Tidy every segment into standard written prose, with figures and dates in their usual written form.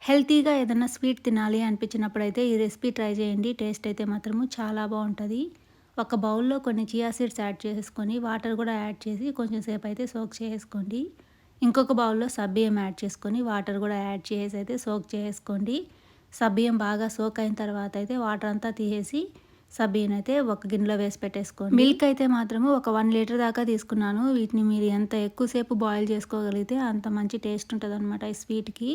హెల్తీగా ఏదన్నా స్వీట్ తినాలి అనిపించినప్పుడైతే ఈ రెసిపీ ట్రై చేయండి. టేస్ట్ అయితే మాత్రము చాలా బావుంటది. ఒక బౌల్‌లో కొన్ని చియా సీడ్స్ యాడ్ చేసేసుకొని, వాటర్ కూడా యాడ్ చేసి కొంచెం సేపు అయితే సోక్ చేసేసుకోండి. ఇంకొక బౌల్‌లో సగ్గుబియ్యం యాడ్ చేసుకొని, వాటర్ కూడా యాడ్ చేసేసి అయితే సోక్ చేసేసుకోండి. సగ్గుబియ్యం బాగా సోక్ అయిన తర్వాత అయితే వాటర్ అంతా తీసేసి సగ్గుబియ్యం అయితే ఒక గిన్నెలో వేసి పెట్టేసుకోండి. మిల్క్ అయితే మాత్రము ఒక 1 లీటర్ దాకా తీసుకున్నాను. వీటిని మీరు ఎంత ఎక్కువ సేపు బాయిల్ చేసుకోగలిగితే అంత మంచి టేస్ట్ ఉంటదనమాట ఈ స్వీట్‌కి.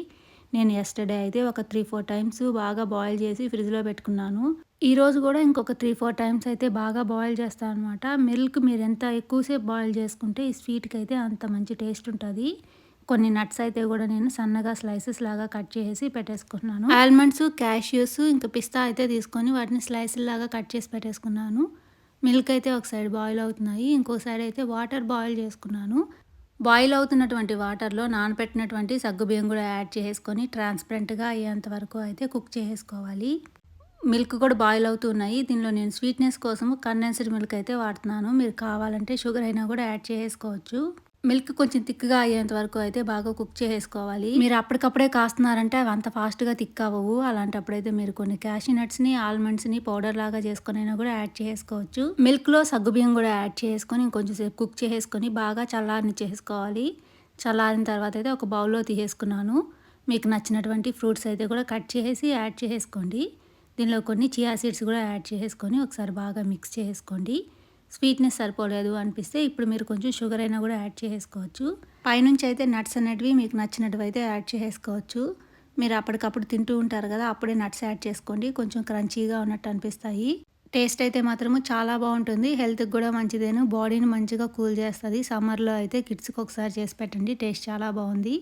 నేను యెస్టర్‌డే అయితే ఒక 3, 4 టైమ్స్ బాగా బాయిల్ చేసి ఫ్రిడ్జ్‌లో పెట్టుకున్నాను. ఈరోజు కూడా ఇంకొక 3, 4 టైమ్స్ అయితే బాగా బాయిల్ చేస్తాను అనమాట. మిల్క్ మీరు ఎంత ఎక్కువ సేపు బాయిల్ చేసుకుంటే ఈ స్వీట్‌కి అయితే అంత మంచి టేస్ట్ ఉంటది. కొన్ని నట్స్ అయితే కూడా నేను సన్నగా స్లైసెస్ లాగా కట్ చేసి పెట్టేసుకున్నాను. ఆల్మండ్స్, క్యాష్యూస్ ఇంకా పిస్తా అయితే తీసుకొని వాటిని స్లైసుల్లాగా కట్ చేసి పెట్టేసుకున్నాను. మిల్క్ అయితే ఒక సైడ్ బాయిల్ అవుతున్నాయి. ఇంకో సైడ్ అయితే వాటర్ బాయిల్ చేసుకున్నాను. బాయిల్ అవుతున్నటువంటి వాటర్‌లో నానబెట్టినటువంటి సగ్గుబియ్యం కూడా యాడ్ చేసేసుకొని ట్రాన్స్‌పరెంట్‌గా అయ్యేంత వరకు అయితే కుక్ చేసేసుకోవాలి. మిల్క్ కూడా బాయిల్ అవుతూ ఉన్నాయి. దీనిలో నేను స్వీట్‌నెస్ కోసం కండెన్స్డ్ మిల్క్ అయితే వాడుతున్నాను. మీరు కావాలంటే షుగర్ అయినా కూడా యాడ్ చేసేసుకోవచ్చు. మిల్క్ కొంచెం థిక్‌గా అయ్యేంత వరకు అయితే బాగా కుక్ చేసేసుకోవాలి. మీరు అప్పటికప్పుడే కాస్తున్నారంటే అవి అంత ఫాస్ట్‌గా థిక్ అవ్వవు. అలాంటప్పుడైతే మీరు కొన్ని క్యాష్యూ నట్స్‌ని, ఆల్మండ్స్‌ని పౌడర్ లాగా చేసుకొనైనా కూడా యాడ్ చేసుకోవచ్చు. మిల్క్‌లో సగ్గుబియ్యం కూడా యాడ్ చేసుకొని ఇంకొంచెం సేపు కుక్ చేసేసుకొని బాగా చల్లారనిచ్చేసుకోవాలి. చల్లారిన తర్వాత అయితే ఒక బౌల్‌లో తీసేసుకున్నాను. మీకు నచ్చినటువంటి ఫ్రూట్స్ అయితే కూడా కట్ చేసేసి యాడ్ చేసేసుకోండి. దీనిలో కొన్ని చియా సీడ్స్ కూడా యాడ్ చేసేసుకొని ఒకసారి బాగా మిక్స్ చేసుకోండి. స్వీట్‌నెస్ సరిపోలేదు అనిపిస్తే ఇప్పుడు మీరు కొంచెం షుగర్ అయినా కూడా యాడ్ చేసేసుకోవచ్చు. పైనుంచి అయితే నట్స్ అనేటివి మీకు నచ్చినటివి అయితే యాడ్ చేసేసుకోవచ్చు. మీరు అప్పటికప్పుడు తింటూ ఉంటారు కదా! అప్పుడే నట్స్ యాడ్ చేసుకోండి. కొంచెం క్రంచీగా ఉన్నట్టు అనిపిస్తాయి. టేస్ట్ అయితే మాత్రము చాలా బావుంటుంది. హెల్త్‌కి కూడా మంచిదేను. బాడీని మంచిగా కూల్ చేస్తది. సమ్మర్‌లో అయితే కిడ్స్‌కి ఒకసారి చేసి పెట్టండి. టేస్ట్ చాలా బావుంది.